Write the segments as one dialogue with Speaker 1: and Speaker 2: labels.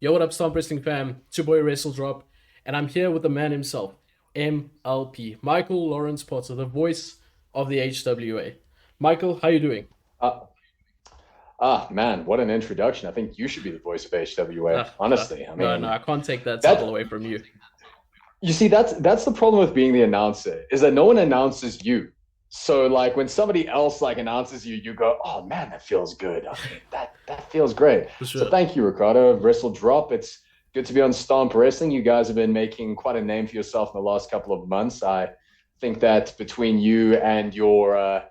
Speaker 1: Yo, what up, Stomp Wrestling fam? It's your boy WrestleDrop, and I'm here with the man himself, MLP, Michael Lawrence Potter, the voice of the HWA. Michael, how you doing?
Speaker 2: Uh, man, what an introduction. I think you should be the voice of HWA.
Speaker 1: Ah,
Speaker 2: Honestly, I
Speaker 1: no,
Speaker 2: mean,
Speaker 1: I can't take that title
Speaker 2: that
Speaker 1: away from you.
Speaker 2: you see, that's the problem with being the announcer, is that no one announces you. So like when somebody else like announces you, you go, "Oh man, that feels good. I mean, that feels great."
Speaker 1: For
Speaker 2: So
Speaker 1: sure.
Speaker 2: thank you, Ricardo. WrestleDrop. It's good to be on Stomp Wrestling. You guys have been making quite a name for yourself in the last couple of months. I think that between you and your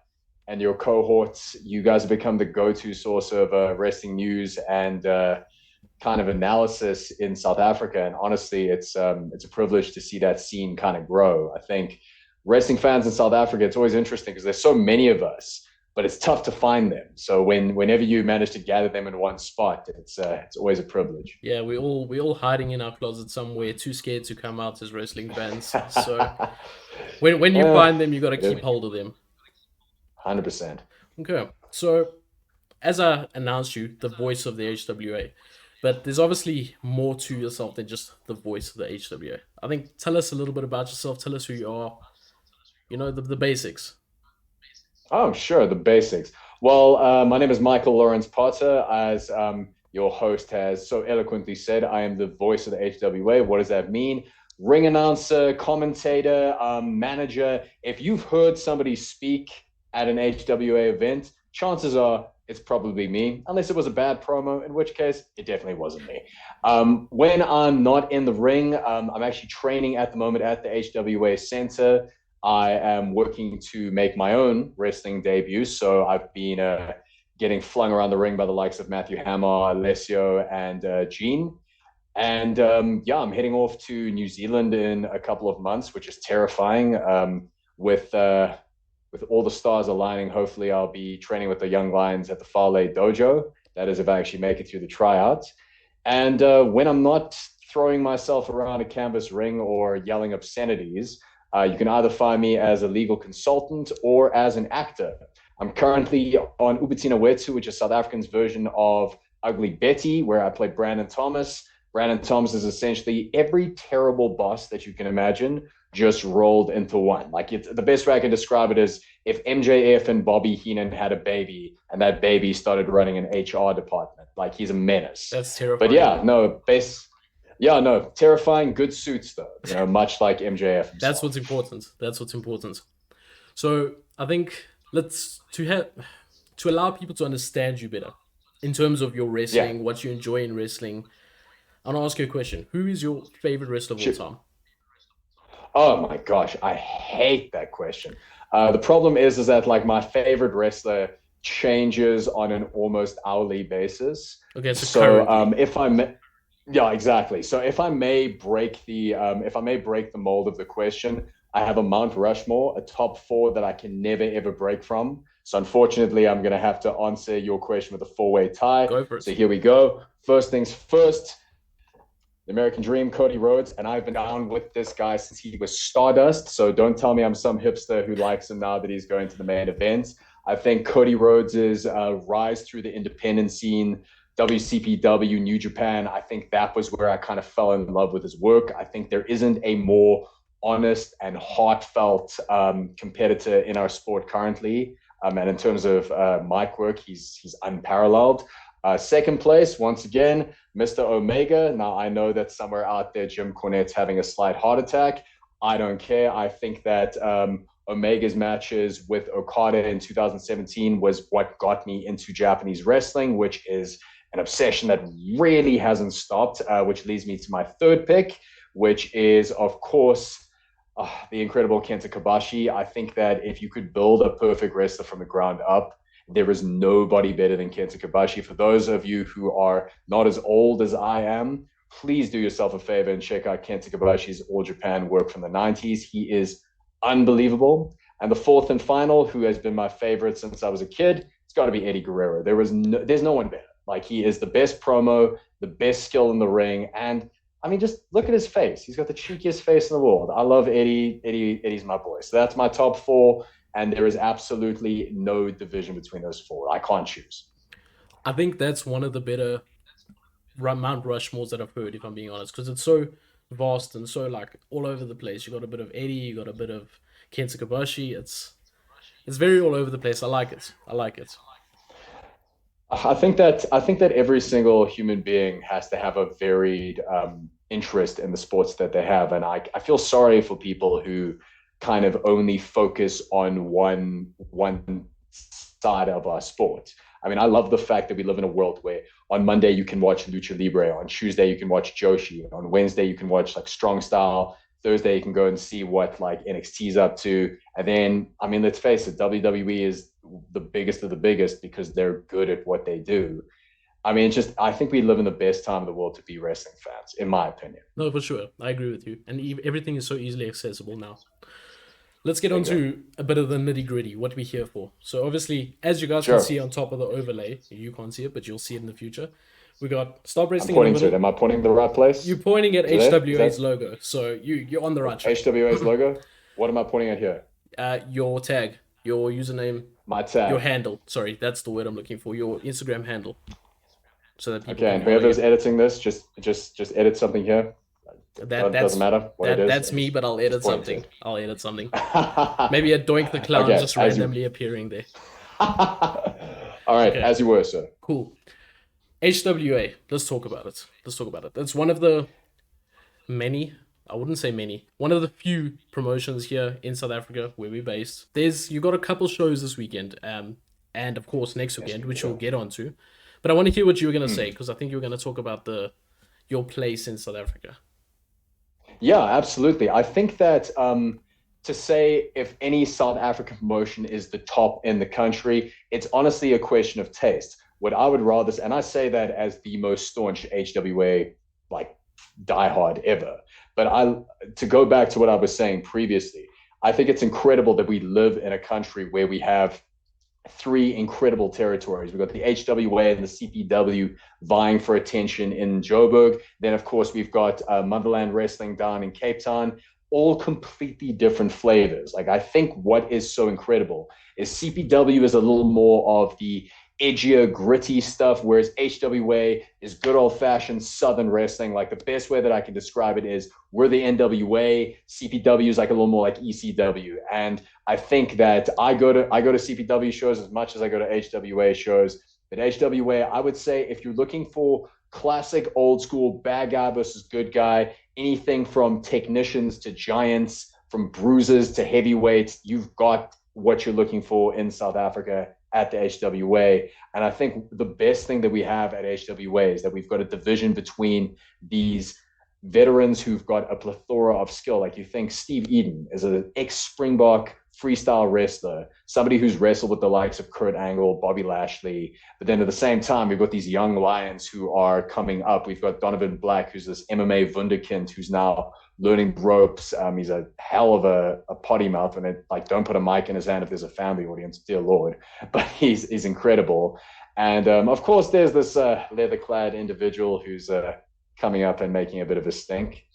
Speaker 2: cohorts, you guys have become the go-to source of wrestling news and kind of analysis in South Africa. And honestly, it's a privilege to see that scene kind of grow. I think wrestling fans in South Africa, it's always interesting because there's so many of us, but it's tough to find them. So whenever you manage to gather them in one spot, it's always a privilege.
Speaker 1: Yeah, we all hiding in our closet somewhere, too scared to come out as wrestling fans. So when you
Speaker 2: uh,
Speaker 1: find them, you got to keep hold of them.
Speaker 2: 100%.
Speaker 1: Okay, so as I announced you, the voice of the HWA, but there's obviously more to yourself than just the voice of the HWA. I think tell us a little bit about yourself. Tell us who you are. You know the basics.
Speaker 2: Oh, sure, the basics. Well, my name is Michael Lawrence Potter. As your host has so eloquently said, I am the voice of the HWA. What does that mean? Ring announcer, commentator, manager. If you've heard somebody speak at an HWA event, chances are it's probably me, unless it was a bad promo, in which case it definitely wasn't me. When I'm not in the ring, I'm actually training at the moment at the HWA Center. I am working to make my own wrestling debut. So I've been getting flung around the ring by the likes of Matthew Hammer, Alessio, and Gene. And yeah, I'm heading off to New Zealand in a couple of months, which is terrifying. With all the stars aligning, hopefully I'll be training with the young lions at the Farley Dojo. That is, if I actually make it through the tryouts. And when I'm not throwing myself around a canvas ring or yelling obscenities, you can either find me as a legal consultant or as an actor. I'm currently on Ubutina Wetu, which is South African's version of Ugly Betty, where I play Brandon Thomas. Brandon Thomas is essentially every terrible boss that you can imagine just rolled into one. Like the best way I can describe it is if MJF and Bobby Heenan had a baby and that baby started running an HR department. Like he's a menace.
Speaker 1: That's
Speaker 2: But
Speaker 1: terrifying.
Speaker 2: yeah, no, terrifying, good suits though. Much like MJF
Speaker 1: That's what's
Speaker 2: himself.
Speaker 1: important. That's what's important. So I think let's to allow people to understand you better in terms of your
Speaker 2: Yeah,
Speaker 1: wrestling, what you enjoy in wrestling. I want to ask you a question. Who is your favorite wrestler of all
Speaker 2: shoot.
Speaker 1: time?
Speaker 2: Oh my gosh, I hate that question. The problem is that like my favorite wrestler changes on an almost hourly basis.
Speaker 1: Okay, so
Speaker 2: So
Speaker 1: currently.
Speaker 2: if I'm yeah, exactly. So if I may break the mold of the question, I have a Mount Rushmore, a top four that I can never ever break from. So unfortunately, I'm gonna have to answer your question with a four-way tie.
Speaker 1: Go for
Speaker 2: So
Speaker 1: it.
Speaker 2: here we go. First things first, the American Dream, Cody Rhodes, and I've been down with this guy since he was Stardust. So don't tell me I'm some hipster who likes him now that he's going to the main event. I think Cody Rhodes' rise through the independent scene, WCPW, New Japan, I think that was where I kind of fell in love with his work. I think there isn't a more honest and heartfelt competitor in our sport currently. And in terms of mic work, he's unparalleled. Second place, once again, Mr. Omega. Now, I know that somewhere out there, Jim Cornette's having a slight heart attack. I don't care. I think that Omega's matches with Okada in 2017 was what got me into Japanese wrestling, which is an obsession that really hasn't stopped, which leads me to my third pick, which is, of course, the incredible Kenta Kobashi. I think that if you could build a perfect wrestler from the ground up, there is nobody better than Kenta Kobashi. For those of you who are not as old as I am, please do yourself a favor and check out Kenta Kobashi's All Japan work from the 90s. He is unbelievable. And the fourth and final, who has been my favorite since I was a kid, it's got to be Eddie Guerrero. There's no one better. Like he is the best promo, the best skill in the ring, and I mean, just look at his face. He's got the cheekiest face in the world. I love Eddie. Eddie's my boy. So that's my top four, and there is absolutely no division between those four. I can't choose.
Speaker 1: I think that's one of the better Mount Rushmores that I've heard, if I'm being honest, because it's so vast and so like all over the place. You got a bit of Eddie, you got a bit of Kenta Kobashi. It's very all over the place. I like it. I like it.
Speaker 2: I think that every single human being has to have a varied interest in the sports that they have, and I feel sorry for people who kind of only focus on one side of our sport. I mean, I love the fact that we live in a world where on Monday you can watch Lucha Libre, on Tuesday you can watch Joshi, on Wednesday you can watch like Strong Style, Thursday you can go and see what like NXT's up to, and then I mean, let's face it, WWE is the biggest of the biggest because they're good at what they do. I mean, it's just I think we live in the best time in the world to be wrestling fans, in my opinion.
Speaker 1: No, for sure. I agree with you. And everything is so easily accessible now. Let's get on
Speaker 2: Bingo.
Speaker 1: to a bit of the nitty gritty, what we're here for. So, obviously, as you guys can
Speaker 2: Sure.
Speaker 1: see on top of the overlay, you can't see it, but you'll see it in the future. We got Stop
Speaker 2: I'm
Speaker 1: Wrestling in the
Speaker 2: pointing to it.
Speaker 1: middle.
Speaker 2: Am I pointing the right place?
Speaker 1: You're pointing at
Speaker 2: To there? Is
Speaker 1: HWA's
Speaker 2: that
Speaker 1: logo, so you're on the right track.
Speaker 2: HWA's logo? What am I pointing at here?
Speaker 1: Your tag, your username,
Speaker 2: My
Speaker 1: your
Speaker 2: tag.
Speaker 1: handle. Sorry, that's the word I'm looking for. Your Instagram handle, so that people
Speaker 2: Okay,
Speaker 1: can
Speaker 2: and
Speaker 1: follow
Speaker 2: whoever's
Speaker 1: you.
Speaker 2: editing this, just edit something here.
Speaker 1: That
Speaker 2: Doesn't
Speaker 1: that's
Speaker 2: matter what it is.
Speaker 1: that's me, but I'll
Speaker 2: Just
Speaker 1: edit
Speaker 2: point to
Speaker 1: something.
Speaker 2: it.
Speaker 1: I'll edit something. Maybe a Doink the Clown
Speaker 2: Okay,
Speaker 1: just
Speaker 2: as you.
Speaker 1: randomly appearing there.
Speaker 2: All right,
Speaker 1: Okay,
Speaker 2: as you were, sir.
Speaker 1: cool. HWA. Let's talk about it. Let's talk about it. It's one of the many, I wouldn't say many, one of the few promotions here in South Africa where we're based. You got a couple shows this weekend, and of course next
Speaker 2: Yes,
Speaker 1: weekend,
Speaker 2: we
Speaker 1: which we'll
Speaker 2: do.
Speaker 1: get onto. But I want to hear what you were gonna say
Speaker 2: Hmm.
Speaker 1: because I think you were gonna talk about the your place in South Africa.
Speaker 2: Yeah, absolutely. I think that to say if any South African promotion is the top in the country, it's honestly a question of taste. What I would rather, and I say that as the most staunch HWA like diehard ever. But to go back to what I was saying previously, I think it's incredible that we live in a country where we have three incredible territories. We've got the HWA and the CPW vying for attention in Joburg. Then, of course, we've got Motherland Wrestling down in Cape Town, all completely different flavors. Like, I think what is so incredible is CPW is a little more of the edgier, gritty stuff, whereas HWA is good old fashioned Southern wrestling. Like, the best way that I can describe it is we're the NWA, CPW is like a little more like ECW. And I think that I go to CPW shows as much as I go to HWA shows. But HWA, I would say if you're looking for classic old school bad guy versus good guy, anything from technicians to giants, from bruisers to heavyweights, you've got what you're looking for in South Africa at the HWA. And I think the best thing that we have at HWA is that we've got a division between these veterans who've got a plethora of skill. Like you think Steve Eden is an ex Springbok freestyle wrestler, somebody who's wrestled with the likes of Kurt Angle, Bobby Lashley. But then at the same time, we've got these young lions who are coming up. We've got Donovan Black, who's this MMA wunderkind who's now learning ropes. He's a hell of a potty mouth, and it, like don't put a mic in his hand if there's a family audience, dear lord. But he's incredible. And of course, there's this leather clad individual who's coming up and making a bit of a stink.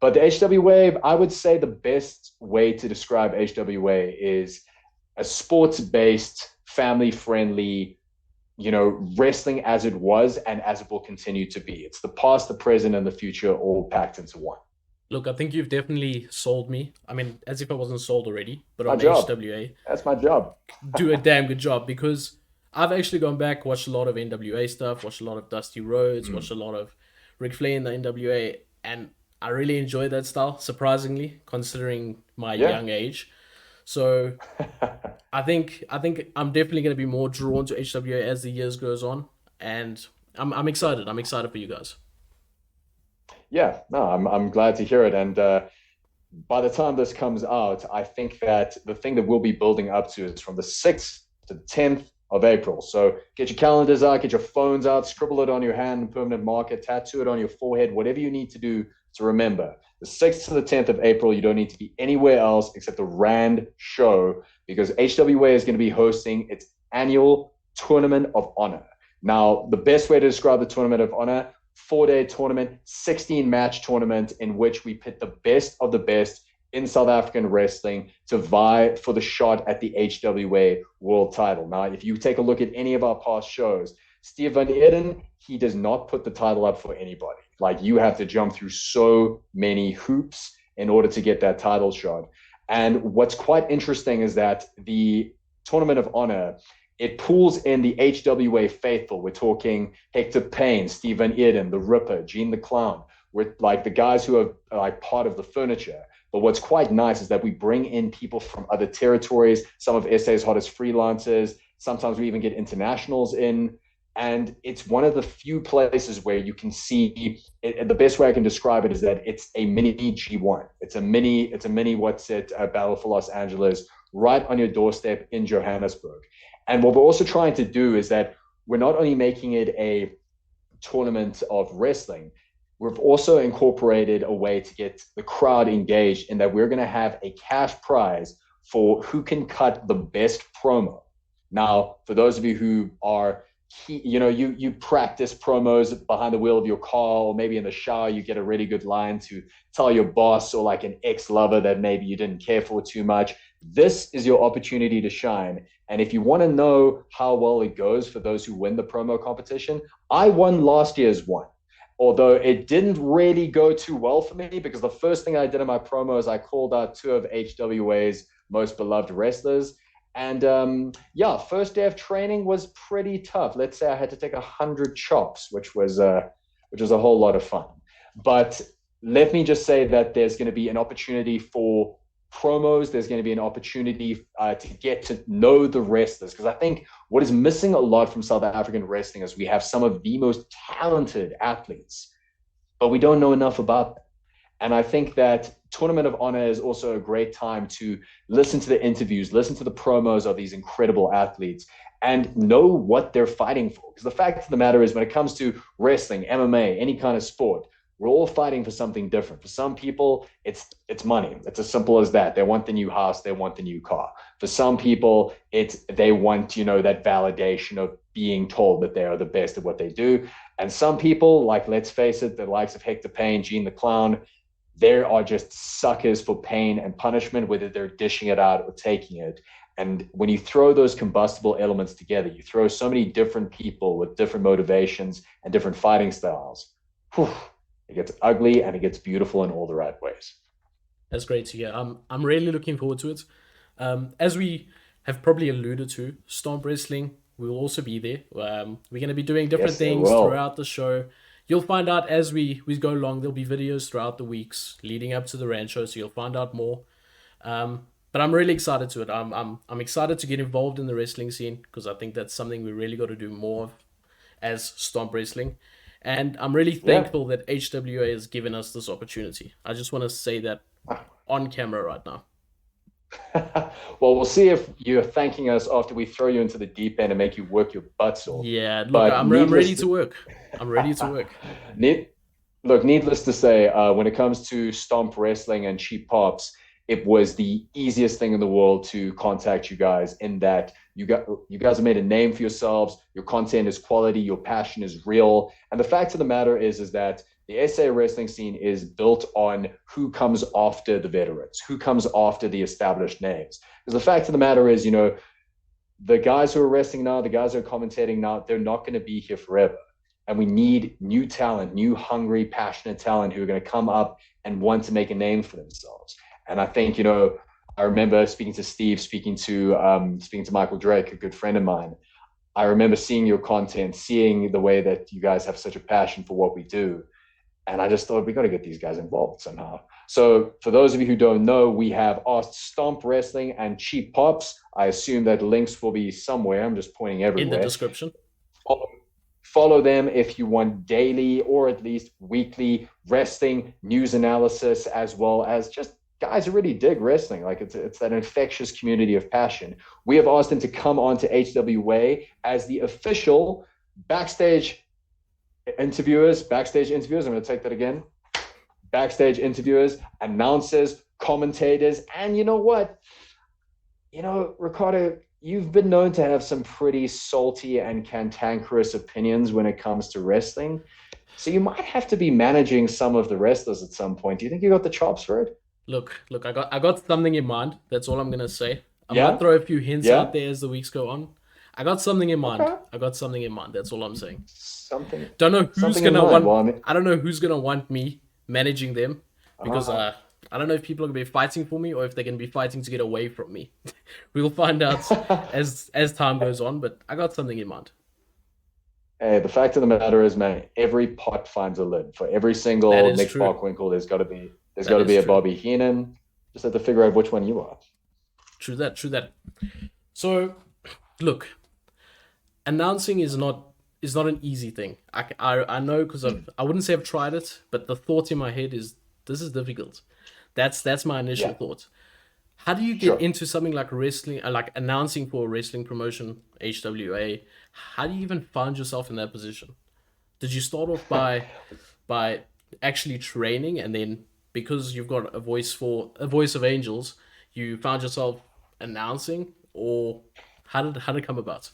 Speaker 2: But the HWA, I would say the best way to describe HWA is a sports based, family friendly, wrestling as it was and as it will continue to be. It's the past, the present, and the future all packed into one.
Speaker 1: Look, I think you've definitely sold me. I mean, as if I wasn't sold already, but
Speaker 2: My
Speaker 1: on
Speaker 2: job.
Speaker 1: HWA,
Speaker 2: That's my job.
Speaker 1: do a damn good job because I've actually gone back, watched a lot of NWA stuff, watched a lot of Dusty Rhodes, watched a lot of Ric Flair in the NWA, and I really enjoy that style, surprisingly, considering my
Speaker 2: Yeah.
Speaker 1: young age. So I think I'm definitely going to be more drawn to HWA as the years goes on, and I'm excited. I'm excited for you guys.
Speaker 2: Yeah, no, I'm glad to hear it. And by the time this comes out, I think that the thing that we'll be building up to is from the 6th to the 10th of April. So get your calendars out, get your phones out, scribble it on your hand, permanent marker, tattoo it on your forehead, whatever you need to do to remember. The 6th to the 10th of April, you don't need to be anywhere else except the Rand show because HWA is going to be hosting its annual Tournament of Honor. Now, the best way to describe the Tournament of Honor, 4-day tournament, 16 match tournament in which we pit the best of the best in South African wrestling to vie for the shot at the HWA world title. Now, if you take a look at any of our past shows, Steve Van Eden, he does not put the title up for anybody. Like, you have to jump through so many hoops in order to get that title shot. And what's quite interesting is that the Tournament of Honor, it pulls in the HWA faithful. We're talking Hector Payne, Steve Van Eden, the Ripper, Gene the Clown. We're like the guys who are like part of the furniture. But what's quite nice is that we bring in people from other territories, some of SA's hottest freelancers. Sometimes we even get internationals in. And it's one of the few places where you can see it, the best way I can describe it is that it's a mini G1. It's a mini what's it, Battle for Los Angeles, right on your doorstep in Johannesburg. And what we're also trying to do is that we're not only making it a tournament of wrestling, we've also incorporated a way to get the crowd engaged in that we're going to have a cash prize for who can cut the best promo. Now, for those of you who are, you practice promos behind the wheel of your car, or maybe in the shower, you get a really good line to tell your boss or like an ex-lover that maybe you didn't care for too much. This is your opportunity to shine. And if you want to know how well it goes for those who win the promo competition, I won last year's one. Although it didn't really go too well for me, because the first thing I did in my promo is I called out two of HWA's most beloved wrestlers. And first day of training was pretty tough. Let's say I had to take 100 chops, which was a whole lot of fun. But let me just say that there's going to be an opportunity for promos. There's going to be an opportunity to get to know the wrestlers, because I think what is missing a lot from South African wrestling is we have some of the most talented athletes, but we don't know enough about them. And I think that Tournament of Honor is also a great time to listen to the interviews, listen to the promos of these incredible athletes, and know what they're fighting for. Because the fact of the matter is, when it comes to wrestling, MMA, any kind of sport, we're all fighting for something different. For some people, it's money. It's as simple as that. They want the new house. They want the new car. For some people, they want, that validation of being told that they are the best at what they do. And some people, like, let's face it, the likes of Hector Payne, Gene the Clown, they are just suckers for pain and punishment, whether they're dishing it out or taking it. And when you throw those combustible elements together, you throw so many different people with different motivations and different fighting styles. It gets ugly and it gets beautiful in all the right ways.
Speaker 1: That's great to hear. I'm really looking forward to it. As we have probably alluded to, Stomp Wrestling will also be there. We're going to be doing different things throughout the show. You'll find out as we go along. There'll be videos throughout the weeks leading up to the Rand show, so you'll find out more. But I'm really excited to it. I'm excited to get involved in the wrestling scene, because I think that's something we really got to do more of as Stomp Wrestling. And I'm really thankful that HWA has given us this opportunity. I just want to say that on camera right now.
Speaker 2: Well, we'll see if you're thanking us after we throw you into the deep end and make you work your butts off.
Speaker 1: Yeah, look, I'm ready to work. I'm ready to work.
Speaker 2: Needless to say, when it comes to Stomp Wrestling and Cheap Pops, it was the easiest thing in the world to contact you guys, in that you guys have made a name for yourselves. Your content is quality. Your passion is real. And the fact of the matter is that the SA wrestling scene is built on who comes after the veterans, who comes after the established names. Because the fact of the matter is, the guys who are wrestling now, the guys who are commentating now, they're not going to be here forever. And we need new talent, new hungry, passionate talent who are going to come up and want to make a name for themselves. And I think, I remember speaking to Steve, speaking to Michael Drake, a good friend of mine. I remember seeing your content, seeing the way that you guys have such a passion for what we do. And I just thought, we got to get these guys involved somehow. So for those of you who don't know, we have asked Stomp Wrestling and Cheap Pops. I assume that links will be somewhere. I'm just pointing everywhere.
Speaker 1: In the description.
Speaker 2: Follow them if you want daily or at least weekly wrestling news analysis, as well as just guys who really dig wrestling. Like, it's that infectious community of passion. We have asked them to come on to HWA as the official backstage interviewers. I'm going to take that again. Backstage interviewers, announcers, commentators. And you know what? Ricardo, you've been known to have some pretty salty and cantankerous opinions when it comes to wrestling. So you might have to be managing some of the wrestlers at some point. Do you think you got the chops for it?
Speaker 1: Look, I got something in mind. That's all I'm going to say. I might throw a few hints out there as the weeks go on. I got something in mind.
Speaker 2: Okay.
Speaker 1: I got something in mind. That's all I'm saying.
Speaker 2: Something
Speaker 1: Don't know who's
Speaker 2: something in
Speaker 1: gonna
Speaker 2: mind.
Speaker 1: want.
Speaker 2: Well, I mean,
Speaker 1: I don't know who's gonna want me managing them because
Speaker 2: uh,
Speaker 1: I don't know if people are gonna be fighting for me or if they're gonna be fighting to get away from me. We'll find out as time goes on. But I got something in mind.
Speaker 2: hey, the fact of the matter is, man, every pot finds a lid. For every
Speaker 1: That
Speaker 2: single
Speaker 1: is
Speaker 2: Nick
Speaker 1: true.
Speaker 2: Bockwinkel, there's got
Speaker 1: That
Speaker 2: to
Speaker 1: is
Speaker 2: be a
Speaker 1: true.
Speaker 2: Bobby Heenan. Just have to figure out which one you are.
Speaker 1: True that. True that. So, look, announcing is not an easy thing. I know because I wouldn't say I've tried it, but the thought in my head is this is difficult. That's my initial
Speaker 2: Yeah,
Speaker 1: thought. How do you get
Speaker 2: sure.
Speaker 1: into something like wrestling, like announcing for a wrestling promotion, HWA? How do you even find yourself in that position? Did you start off by actually training, and then because you've got a voice of angels, you found yourself announcing, or how did it come about?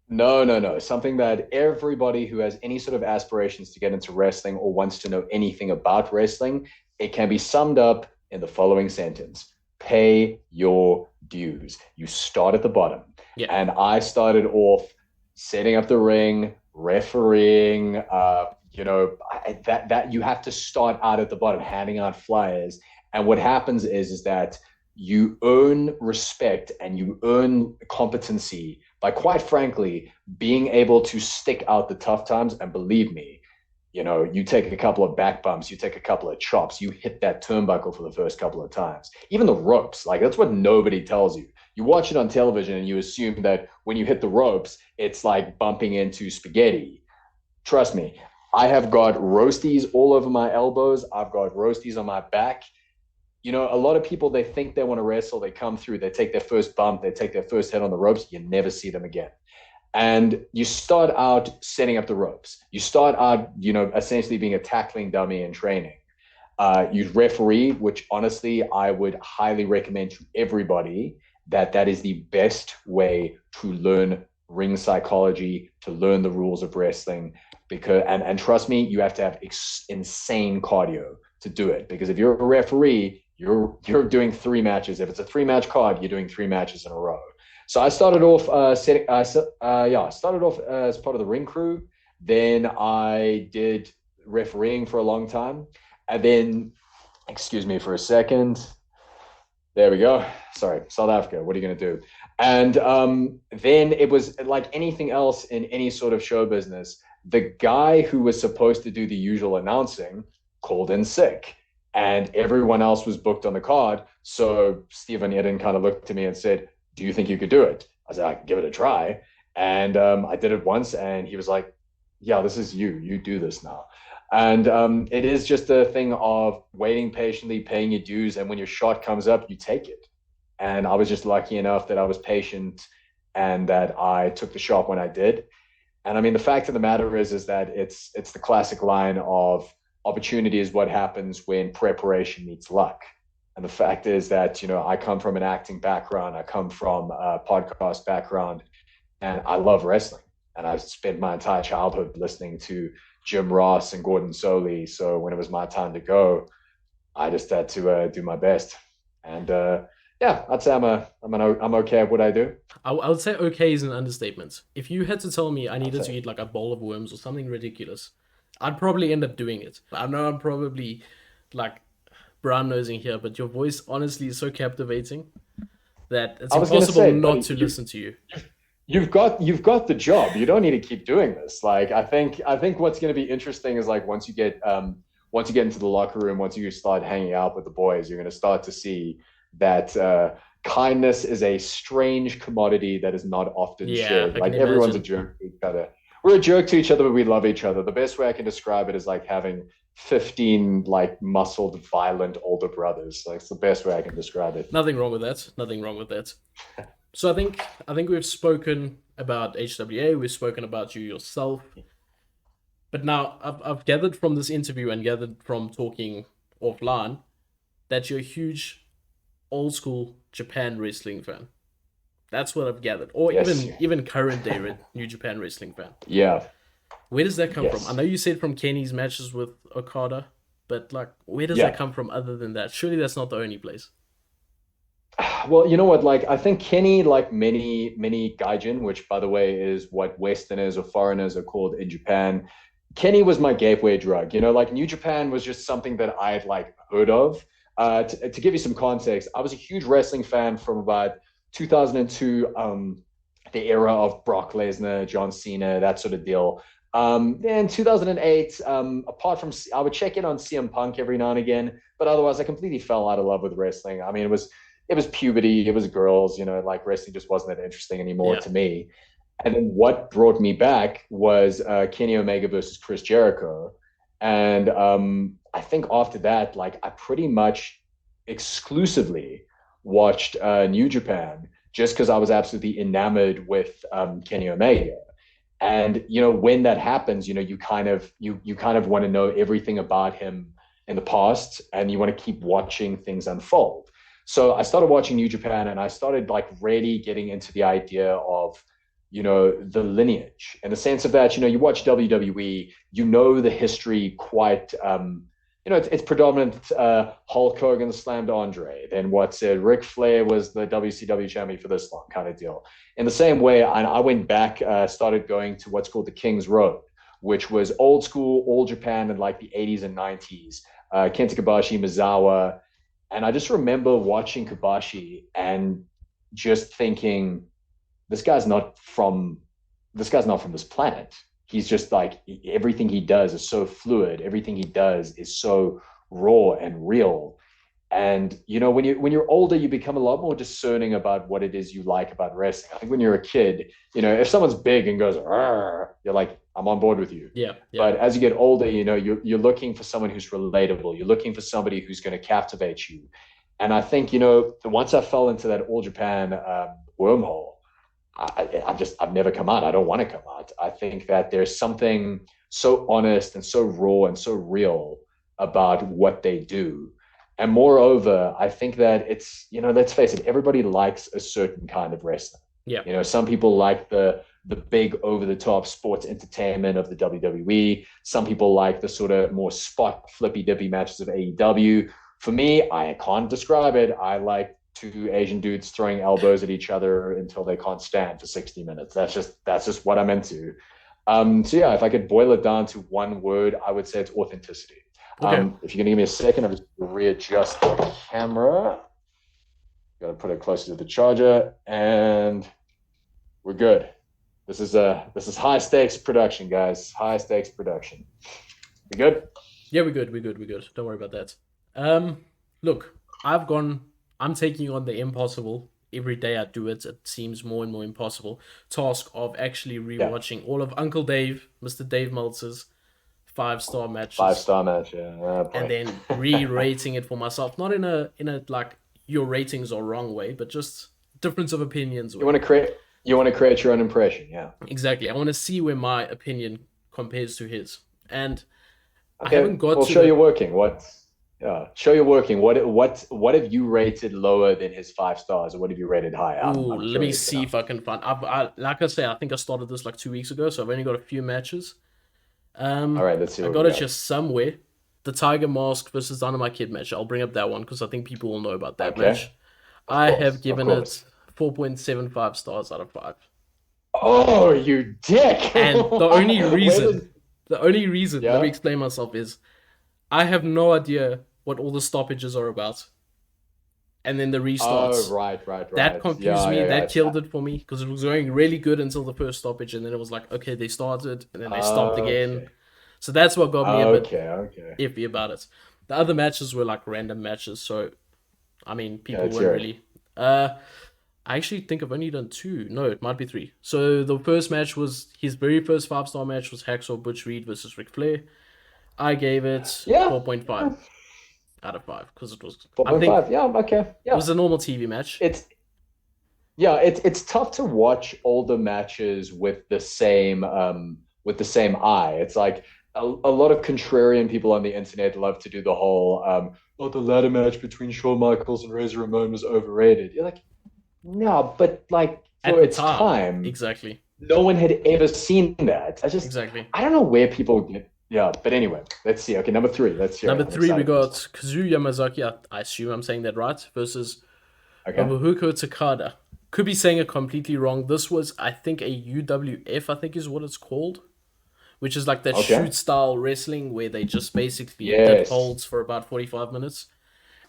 Speaker 2: No, no, no. Something that everybody who has any sort of aspirations to get into wrestling or wants to know anything about wrestling, it can be summed up in the following sentence: pay your dues. You start at the bottom.
Speaker 1: Yeah,
Speaker 2: And I started off setting up the ring, refereeing, that you have to start out at the bottom, handing out flyers. And what happens is that you earn respect and you earn competency by, quite frankly, being able to stick out the tough times. And believe me, you take a couple of back bumps, you take a couple of chops, you hit that turnbuckle for the first couple of times. Even the ropes, like that's what nobody tells you. You watch it on television and you assume that when you hit the ropes, it's like bumping into spaghetti. Trust me, I have got roasties all over my elbows. I've got roasties on my back. A lot of people, they think they want to wrestle, they come through, they take their first bump, they take their first hit on the ropes, you never see them again. And you start out setting up the ropes. You start out, essentially being a tackling dummy in training. You referee, which honestly, I would highly recommend to everybody that is the best way to learn ring psychology, to learn the rules of wrestling. Because and trust me, you have to have insane cardio to do it. Because if you're a referee, you're doing 3 matches. If it's a 3 match card, you're doing 3 matches in a row. So I started off started off as part of the ring crew. Then I did refereeing for a long time, and then, excuse me for a second. There we go. Sorry, South Africa. What are you going to do? And then it was like anything else in any sort of show business. The guy who was supposed to do the usual announcing called in sick, and everyone else was booked on the card. So Stephen Eden kind of looked to me and said, "Do you think you could do it?" I said, "I can give it a try." And I did it once, and he was like, "Yeah, this is you. You do this now." And it is just a thing of waiting patiently, paying your dues, and when your shot comes up, you take it. And I was just lucky enough that I was patient and that I took the shot when I did. And I mean, the fact of the matter is that it's the classic line of opportunity is what happens when preparation meets luck. And the fact is that, I come from an acting background, I come from a podcast background, and I love wrestling. And I've spent my entire childhood listening to Jim Ross and Gordon Soley. So when it was my time to go, I just had to do my best. And yeah, I'd say I'm okay at what I do.
Speaker 1: I would say okay is an understatement. If you had to tell me I needed to eat like a bowl of worms or something ridiculous, I'd probably end up doing it. I know I'm probably like brown nosing here, but your voice honestly is so captivating that it's
Speaker 2: I was going to
Speaker 1: impossible
Speaker 2: say,
Speaker 1: not
Speaker 2: buddy,
Speaker 1: to listen to you.
Speaker 2: you've got the job. You don't need to keep doing this. Like I think what's going to be interesting is like once you get into the locker room, once you start hanging out with the boys, you're going to start to see that kindness is a strange commodity that is not often
Speaker 1: Yeah,
Speaker 2: shared.
Speaker 1: I can
Speaker 2: Like everyone's a
Speaker 1: imagine.
Speaker 2: jerk to each other. We're a jerk to each other, but we love each other. The best way I can describe it is like having 15 like muscled, violent older brothers. Like it's the best way I can describe it.
Speaker 1: Nothing wrong with that. Nothing wrong with that. So I think we've spoken about HWA. We've spoken about you yourself. But now I've gathered from this interview and gathered from talking offline that you're a huge old school Japan wrestling fan. That's what I've gathered, or
Speaker 2: Yes.
Speaker 1: even current day New Japan wrestling fan.
Speaker 2: Yeah.
Speaker 1: Where does that come from? I
Speaker 2: Yes.
Speaker 1: know you said from Kenny's matches with Okada, but like, where does that
Speaker 2: Yeah.
Speaker 1: come from? Other than that, surely that's not the only place.
Speaker 2: Well, you know what? Like, I think Kenny, like many gaijin, which by the way is what Westerners or foreigners are called in Japan. Kenny was my gateway drug. Like New Japan was just something that I had like heard of. To give you some context, I was a huge wrestling fan from about 2002, the era of Brock Lesnar, John Cena, that sort of deal. Then 2008, apart from, I would check in on CM Punk every now and again, but otherwise I completely fell out of love with wrestling. I mean, it was puberty, it was girls, like wrestling just wasn't that interesting anymore
Speaker 1: Yeah.
Speaker 2: to me. And then what brought me back was Kenny Omega versus Chris Jericho. And I think after that, like I pretty much exclusively watched New Japan just because I was absolutely enamored with Kenny Omega. And when that happens, you kind of want to know everything about him in the past, and you want to keep watching things unfold. So I started watching New Japan, and I started like really getting into the idea of the lineage, in the sense of that you watch WWE, the history quite. It's predominant. Hulk Hogan slammed Andre. Then what's it? Ric Flair was the WCW champion for this long, kind of deal. In the same way, I went back, started going to what's called the King's Road, which was old school, All Japan in like the 80s and 90s. Kenta Kobashi, Mizawa, and I just remember watching Kobashi and just thinking, this guy's not from this planet. He's just like, everything he does is so fluid. Everything he does is so raw and real. And when you're older, you become a lot more discerning about what it is you like about wrestling. I think when you're a kid, if someone's big and goes, you're like, I'm on board with you.
Speaker 1: Yeah.
Speaker 2: But as you get older, you're looking for someone who's relatable. You're looking for somebody who's going to captivate you. And I think once I fell into that All Japan wormhole, I've never come out. I don't want to come out. I think that there's something so honest and so raw and so real about what they do. And moreover, I think that it's, let's face it, everybody likes a certain kind of wrestling.
Speaker 1: Yeah.
Speaker 2: Some people like the big over the top sports entertainment of the WWE. Some people like the sort of more spot flippy dippy matches of AEW. For me, I can't describe it. I like two Asian dudes throwing elbows at each other until they can't stand for 60 minutes. That's just what I'm into. So yeah, if I could boil it down to one word, I would say it's authenticity.
Speaker 1: Okay.
Speaker 2: If you're gonna give me a second, I'll just readjust the camera. Gotta put it closer to the charger, and we're good. This is high stakes production, guys. High stakes production. We good?
Speaker 1: Yeah, we're good. Don't worry about that. Look, I'm taking on the impossible. Every day I do it, it seems more and more impossible task of actually rewatching all of Uncle Dave, Mr. Dave Meltzer's 5-star matches.
Speaker 2: 5-star match, yeah.
Speaker 1: And then re-rating it for myself. Not in a like your ratings are wrong way, but just difference of opinions.
Speaker 2: You want to create your own impression, yeah.
Speaker 1: Exactly. I want to see where my opinion compares to his. And
Speaker 2: okay,
Speaker 1: I haven't got
Speaker 2: well,
Speaker 1: to
Speaker 2: show you're working. Show you're working. What have you rated lower than his 5 stars, or what have you rated higher?
Speaker 1: Let me see if I can find. Like I say, I think I started this like 2 weeks ago, so I've only got a few matches.
Speaker 2: All right, let's see.
Speaker 1: I got it just somewhere. The Tiger Mask versus Dynamite Kid match. I'll bring up that one because I think people will know about that match. I have given it 4.75 stars out of 5.
Speaker 2: Oh, you dick!
Speaker 1: And the only reason, let me explain myself, is I have no idea what all the stoppages are about. And then the restarts.
Speaker 2: Oh, right.
Speaker 1: That confused me. That killed it for me because it was going really good until the first stoppage, and then it was like, okay, they started, and then they stopped again. So that's what got me a bit iffy about it. The other matches were like random matches, so I mean, people weren't really. I actually think I've only done 2. No, it might be 3. So the first match was his very first 5-star match was Hacksaw Butch Reed versus Ric Flair. I gave it 4.5 out of 5 because it was
Speaker 2: 4.5. Yeah, okay. Yeah,
Speaker 1: it was a normal TV match.
Speaker 2: It's tough to watch older matches with the same eye. It's like a lot of contrarian people on the internet love to do the whole the ladder match between Shawn Michaels and Razor Ramon was overrated. You're like, no, but like for its time,
Speaker 1: exactly.
Speaker 2: No one had ever seen that. I don't know where people get. Yeah, but anyway, let's see. Okay, number 3. Let's hear.
Speaker 1: Number 3, we got Kazuya Yamazaki. I assume I'm saying that right. Versus
Speaker 2: Okay.
Speaker 1: Nobuhiko Takada. Could be saying it completely wrong. This was, I think, a UWF, I think is what it's called, which is like that
Speaker 2: Okay.
Speaker 1: shoot style wrestling where they just basically did
Speaker 2: Yes.
Speaker 1: holds for about 45 minutes.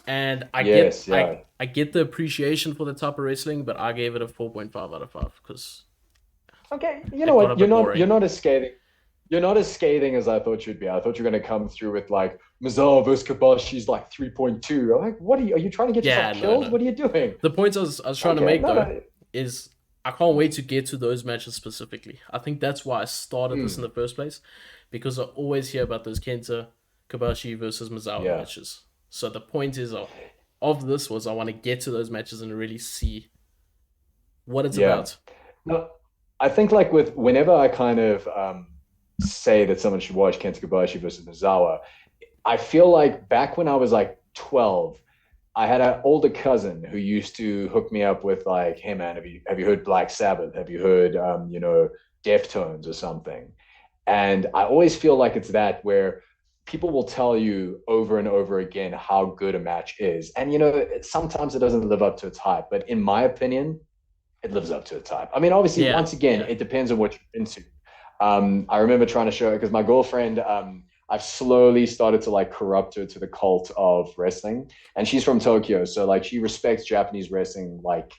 Speaker 1: And I get
Speaker 2: Yes.
Speaker 1: I
Speaker 2: Yeah.
Speaker 1: I get the appreciation for the type of wrestling, but I gave it a 4.5 out of 5 because
Speaker 2: Okay. You know
Speaker 1: it got a
Speaker 2: what?
Speaker 1: bit
Speaker 2: You're
Speaker 1: boring.
Speaker 2: not as scathing. You're not as scathing as I thought you'd be. I thought you were going to come through with like Mizawa versus Kabashi's like 3.2. I'm like, what are you trying to get yourself
Speaker 1: Yeah, no,
Speaker 2: killed?
Speaker 1: no.
Speaker 2: What are you doing?
Speaker 1: The point I was trying to
Speaker 2: Okay.
Speaker 1: make
Speaker 2: No,
Speaker 1: though
Speaker 2: no.
Speaker 1: is I can't wait to get to those matches specifically. I think that's why I started this in
Speaker 2: Hmm.
Speaker 1: the first place because I always hear about those Kenta Kobashi versus Mizawa
Speaker 2: Yeah.
Speaker 1: matches. So the point is of this was I want to get to those matches and really see what it's
Speaker 2: Yeah.
Speaker 1: about.
Speaker 2: No, I think like with whenever I kind of say that someone should watch Kenta Kobashi versus Mizawa, I feel like back when I was like 12, I had an older cousin who used to hook me up with like, hey man, have you heard Black Sabbath? Have you heard Deftones or something? And I always feel like it's that where people will tell you over and over again how good a match is. And sometimes it doesn't live up to its hype, but in my opinion, it lives up to its hype. I mean, obviously,
Speaker 1: Yeah,
Speaker 2: once again,
Speaker 1: yeah.
Speaker 2: it depends on what you're into. I remember trying to show her because my girlfriend, I've slowly started to like corrupt her to the cult of wrestling, and she's from Tokyo, so like she respects Japanese wrestling like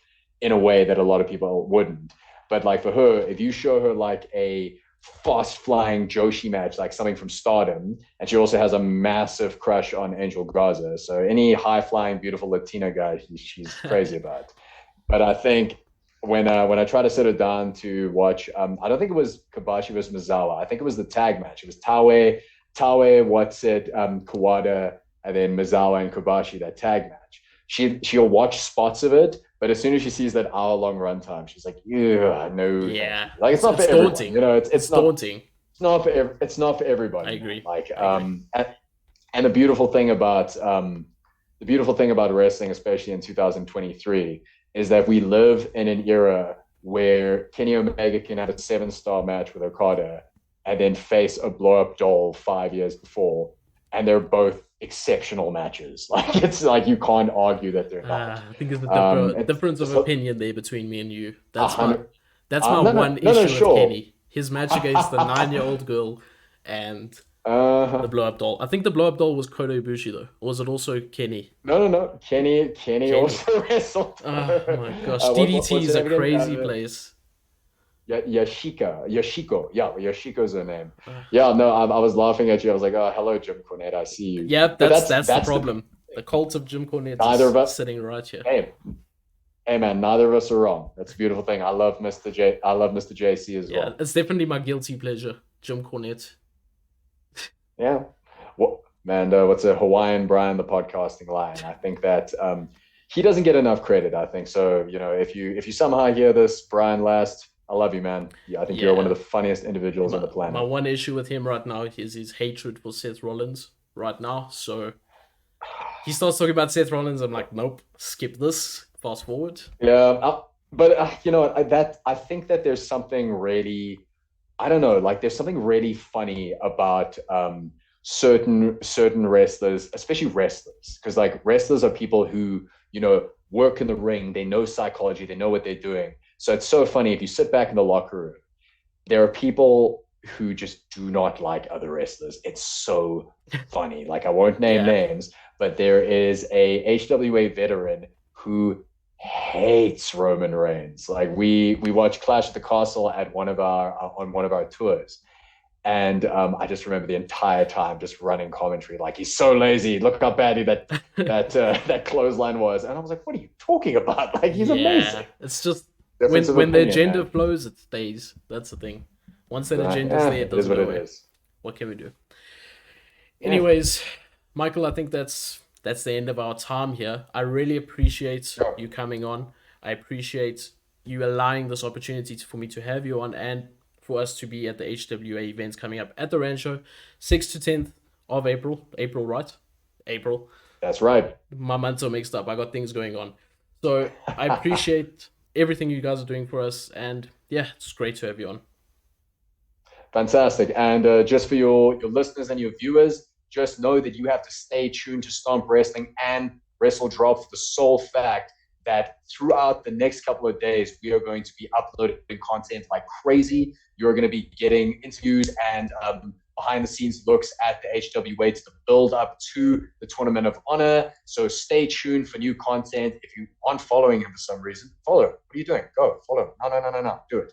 Speaker 2: in a way that a lot of people wouldn't. But like for her, if you show her like a fast flying Joshi match, like something from Stardom, and she also has a massive crush on Angel Garza. So any high flying, beautiful Latina guy, she's crazy about. But I think when I tried to sit her down to watch, I don't think it was Kabashi versus Mizawa. I think it was the tag match. It was Taue, what's it, Kawada, and then Mizawa and Kabashi, that tag match. She'll watch spots of it, but as soon as she sees that hour long runtime, she's like, yeah, no, thank
Speaker 1: Yeah.
Speaker 2: you. Like it's not for
Speaker 1: It's
Speaker 2: everyone,
Speaker 1: daunting. It's daunting.
Speaker 2: it's not for
Speaker 1: I
Speaker 2: everybody, man.
Speaker 1: agree.
Speaker 2: Like
Speaker 1: I agree.
Speaker 2: and the beautiful thing about wrestling, especially in 2023, is that we live in an era where Kenny Omega can have a 7-star match with Okada and then face a blow up doll 5 years before, and they're both exceptional matches. Like it's like you can't argue that they're not.
Speaker 1: I think there's a
Speaker 2: It's
Speaker 1: difference of
Speaker 2: just
Speaker 1: opinion there between me and you.
Speaker 2: a
Speaker 1: That's my
Speaker 2: hundred.
Speaker 1: that's my
Speaker 2: No,
Speaker 1: one
Speaker 2: no, no, no,
Speaker 1: issue with
Speaker 2: sure.
Speaker 1: Kenny. His match against the 9-year-old girl and the
Speaker 2: uh,
Speaker 1: blow up doll. I think the blow up doll was Kota Ibushi though. Or was it also Kenny?
Speaker 2: no, no, no. Kenny
Speaker 1: Kenny.
Speaker 2: also wrestled.
Speaker 1: Oh my gosh.
Speaker 2: What's
Speaker 1: DDT
Speaker 2: her
Speaker 1: is a
Speaker 2: name again?
Speaker 1: crazy place.
Speaker 2: Yoshiko. Yeah, Yoshiko's her name.
Speaker 1: Uh,
Speaker 2: Yeah, no, I was laughing at you. I was like, oh, hello, Jim Cornette. I see you.
Speaker 1: yeah,
Speaker 2: But
Speaker 1: that's the
Speaker 2: that's the
Speaker 1: problem. The cult of Jim Cornette
Speaker 2: neither
Speaker 1: is
Speaker 2: of us.
Speaker 1: sitting right here.
Speaker 2: Hey, hey, man, neither of us are wrong. That's a beautiful thing. I love Mr. J. I love Mr. JC as
Speaker 1: Yeah,
Speaker 2: well.
Speaker 1: it's definitely my guilty pleasure, Jim Cornette.
Speaker 2: Yeah. What man? What's a Hawaiian Brian, the podcasting lion? I think that he doesn't get enough credit. I think so. If you somehow hear this, Brian Last, I love you, man. Yeah, I think you're one of
Speaker 1: Yeah.
Speaker 2: the funniest individuals on the
Speaker 1: My
Speaker 2: planet.
Speaker 1: one issue with him right now is his hatred for Seth Rollins right now. So he starts talking about Seth Rollins. I'm like, nope, skip this. Fast forward.
Speaker 2: Yeah, but you know what? I think that there's something really, I don't know, like there's something really funny about certain wrestlers, especially wrestlers, because like wrestlers are people who work in the ring, they know psychology, they know what they're doing. So it's so funny if you sit back in the locker room, there are people who just do not like other wrestlers. It's so funny. Like I won't name
Speaker 1: Yeah.
Speaker 2: names, but there is a HWA veteran who hates Roman Reigns. Like we watched Clash at the Castle at one of our tours. And I just remember the entire time just running commentary, like he's so lazy. Look how badly that clothesline was, and I was like, "What are you talking about? Like he's
Speaker 1: Yeah.
Speaker 2: amazing."
Speaker 1: It's just
Speaker 2: Difference of
Speaker 1: when the
Speaker 2: opinion,
Speaker 1: agenda
Speaker 2: man.
Speaker 1: flows, it stays. That's the thing. Once that
Speaker 2: Right?
Speaker 1: agenda's there, it
Speaker 2: It is
Speaker 1: doesn't
Speaker 2: what
Speaker 1: go
Speaker 2: it
Speaker 1: away.
Speaker 2: is.
Speaker 1: What can we do?
Speaker 2: Yeah.
Speaker 1: Anyways, Michael, I think that's the end of our time here. I really appreciate
Speaker 2: Sure.
Speaker 1: you coming on. I appreciate you allowing this opportunity for me to have you on and for us to be at the HWA events coming up at the Rancho, 6th to 10th of April. April, right? April.
Speaker 2: That's right.
Speaker 1: My months are mixed up. I got things going on. So I appreciate everything you guys are doing for us. And yeah, it's great to have you on.
Speaker 2: Fantastic. And just for your listeners and your viewers, just know that you have to stay tuned to Stomp Wrestling and WrestleDrop for the sole fact that throughout the next couple of days, we are going to be uploading content like crazy. You're going to be getting interviews and behind the scenes looks at the HWA to the build up to the Tournament of Honor. So stay tuned for new content. If you aren't following him for some reason, follow. What are you doing? Go follow. No. Do it.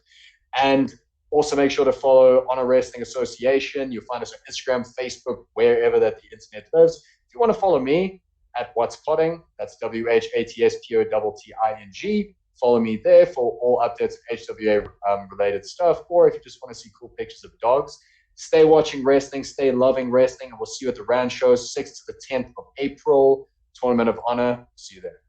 Speaker 2: And also make sure to follow Honor Wrestling Association. You'll find us on Instagram, Facebook, wherever that the internet lives. If you want to follow me at What's Plotting, that's WHATSPOTTING. Follow me there for all updates of HWA related stuff. Or if you just want to see cool pictures of dogs, stay watching wrestling, stay loving wrestling, and we'll see you at the Rand show 6th to the 10th of April, Tournament of Honor. See you there.